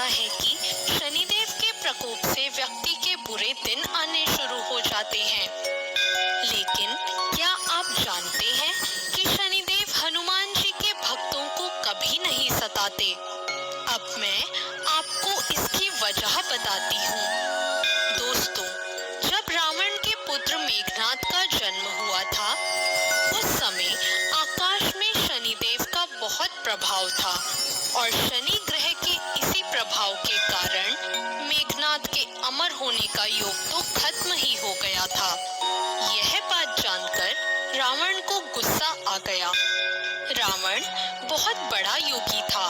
है कि शनिदेव के प्रकोप से व्यक्ति के बुरे दिन आने शुरू हो जाते हैं। लेकिन क्या आप जानते हैं कि शनिदेव हनुमान जी के भक्तों को कभी नहीं सताते? अब मैं आपको इसकी वजह बताती हूँ। दोस्तों, जब रावण के पुत्र मेघनाद का जन्म हुआ था, उस समय आकाश में शनिदेव का बहुत प्रभाव था और शनि ग्रह के इसी प्रभाव के कारण मेघनाद के अमर होने का योग तो खत्म ही हो गया था। यह बात जानकर रावण को गुस्सा आ गया। रावण बहुत बड़ा योगी था।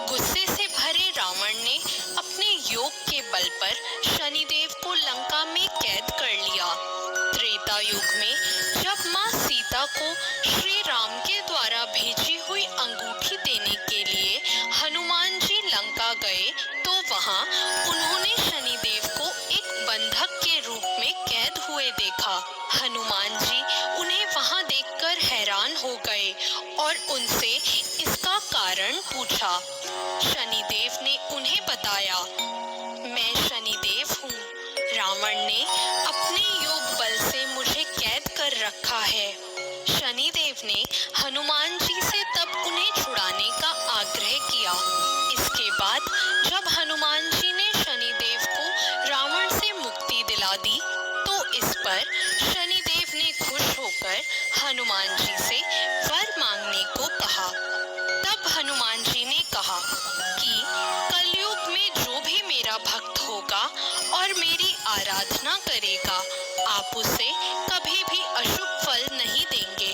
गुस्से से भरे रावण ने अपने योग के बल पर शनिदेव को लंका में कैद कर लिया। त्रेता युग में जब माँ सीता को श्री राम के द्वारा भेजी हुई अंगूठी देने के लिए हनुमान जी लंका गए, तो वहाँ उन्होंने शनिदेव को एक बंधक के रूप में कैद हुए देखा। हनुमान जी उन्हें वहाँ देखकर हैरान हो गए और उनसे इसका कारण पूछा। शनिदेव ने उन्हें बताया, मैं शनिदेव हूँ। रावण ने अपने योग बल से मुझे कैद कर रखा है। शनिदेव ने हनुमान जी से तब उन्हें छुड़ाने का आग्रह किया। इसके बाद जब हनुमान जी ने शनिदेव को रावण से मुक्ति दिला दी, तो इस पर शनिदेव ने खुश होकर हनुमान जी से वर मांगने को कहा। तब हनुमान जी ने कहा कि कलयुग में जो भी मेरा भक्त होगा और मेरी आराधना करेगा, आप उसे कभी भी अशुभ फल नहीं देंगे।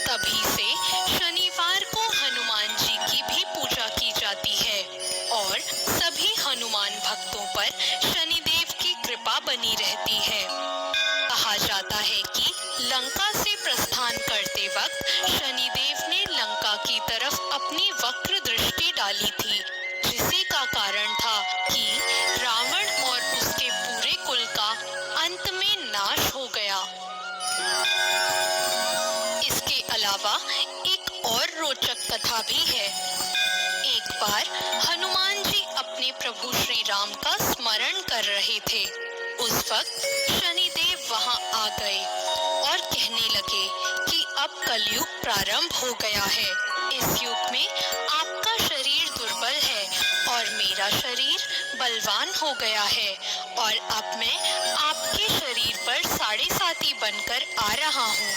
तभी से शनिवार को हनुमान जी की भी पूजा की जाती है और सभी हनुमान भक्तों पर शनिदेव की कृपा बनी रहती है। कहा जाता है कि लंका से प्रस्थान करते वक्त शनिदेव ने लंका की तरफ अपनी वक्र दृष्टि डाली थी, जिसी का कारण था कि रावण और उसके पूरे कुल का अंत में नाश हो गया। इसके अलावा एक और रोचक कथा भी है। एक बार हनुमान जी अपने प्रभु श्री राम का स्मरण कर रहे थे। उस वक्त शनिदेव वहां आ गए और कहने लगे कि अब कलयुग प्रारंभ हो गया है। इस युग में आपका शरीर दुर्बल है और मेरा शरीर बलवान हो गया है और अब मैं आपके शरीर पर 7.5 बनकर आ रहा हूँ।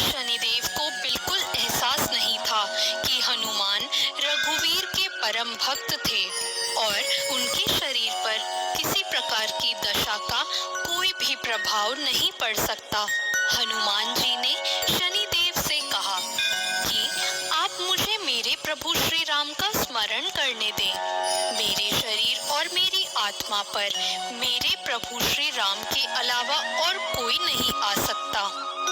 शनिदेव को बिल्कुल एहसास नहीं था कि हनुमान रघुवीर के परम भक्त थे और उनके शरीर पर किसी प्रकार की दशा का कोई भी प्रभाव नहीं पड़ सकता। हनुमान जी ने शनिदेव से कहा कि आप मुझे मेरे प्रभु श्री राम का स्मरण करने दें। मेरे शरीर और मेरी आत्मा पर मेरे प्रभु श्री राम के अलावा और कोई नहीं आ सकता।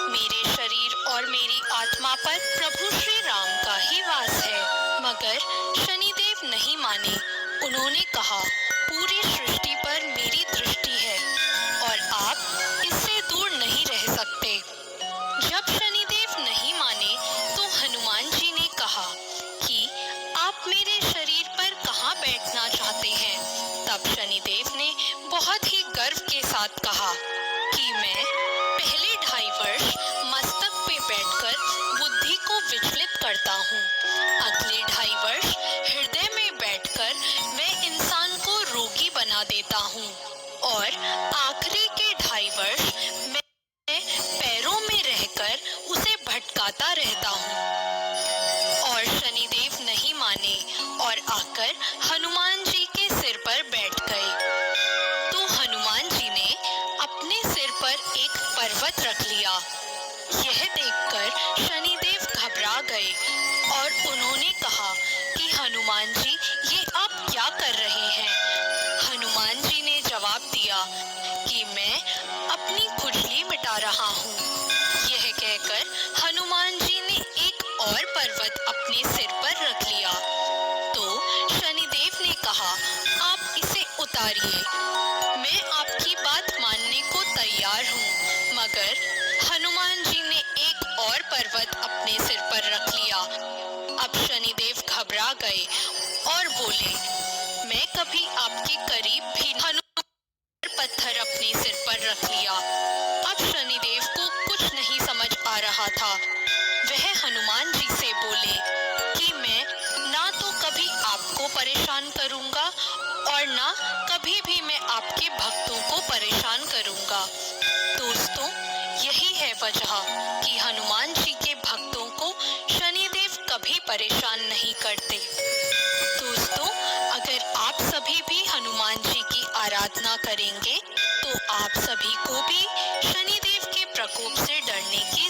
मेरे शरीर और मेरी आत्मा पर प्रभु श्री राम का ही वास है। मगर शनिदेव नहीं माने। उन्होंने कहा, पूरी सृष्टि पर मेरी दृष्टि है और आप इससे दूर नहीं रह सकते। जब शनिदेव नहीं माने तो हनुमान जी ने कहा कि आप मेरे शरीर पर कहाँ बैठना चाहते हैं। तब शनिदेव ने बहुत ही गर्व के साथ कहा कि मैं पहले 2.5 वर्ष मस्तक पे बैठकर बुद्धि को विचलित करता हूँ। अगले 2.5 वर्ष हृदय में बैठकर मैं इंसान को रोगी बना देता हूँ और आखिरी के 2.5 वर्ष मैं पैरों में रहकर उसे भटकाता रहता हूँ। और शनिदेव नहीं माने और आकर हनुमान जी के सिर पर बैठ गए। तो हनुमान जी ने अपने सिर पर एक पर्वत रख लिया। यह देखकर शनिदेव घबरा गए और उन्होंने कहा कि हनुमान जी, ये आप क्या कर रहे हैं? हनुमान जी ने जवाब दिया कि मैं अपनी खुजली मिटा रहा हूँ। यह कहकर हनुमान जी ने एक और पर्वत अपने सिर पर रख लिया। तो शनिदेव ने कहा, आप इसे उतारिए, मैं आपकी बात मानने को तैयार हूँ। मगर हनुमान जी ने एक और पर्वत अपने सिर पर रख लिया। अब शनिदेव घबरा गए और बोले, मैं कभी कभी आपके करीब भी हनुमान पत्थर अपने सिर पर रख लिया। अब शनिदेव को कुछ नहीं समझ आ रहा था। वह हनुमान जी से बोले कि मैं ना तो कभी आपको परेशान करूंगा और ना कभी भी मैं आपके भक्तों को परेशान करूंगा। दोस्तों, यही है वजह कि हनुमान जी के भक्तों को शनिदेव कभी परेशान नहीं करते। दोस्तों, अगर आप सभी भी हनुमान जी की आराधना करेंगे तो आप सभी को भी शनिदेव के प्रकोप से डरने की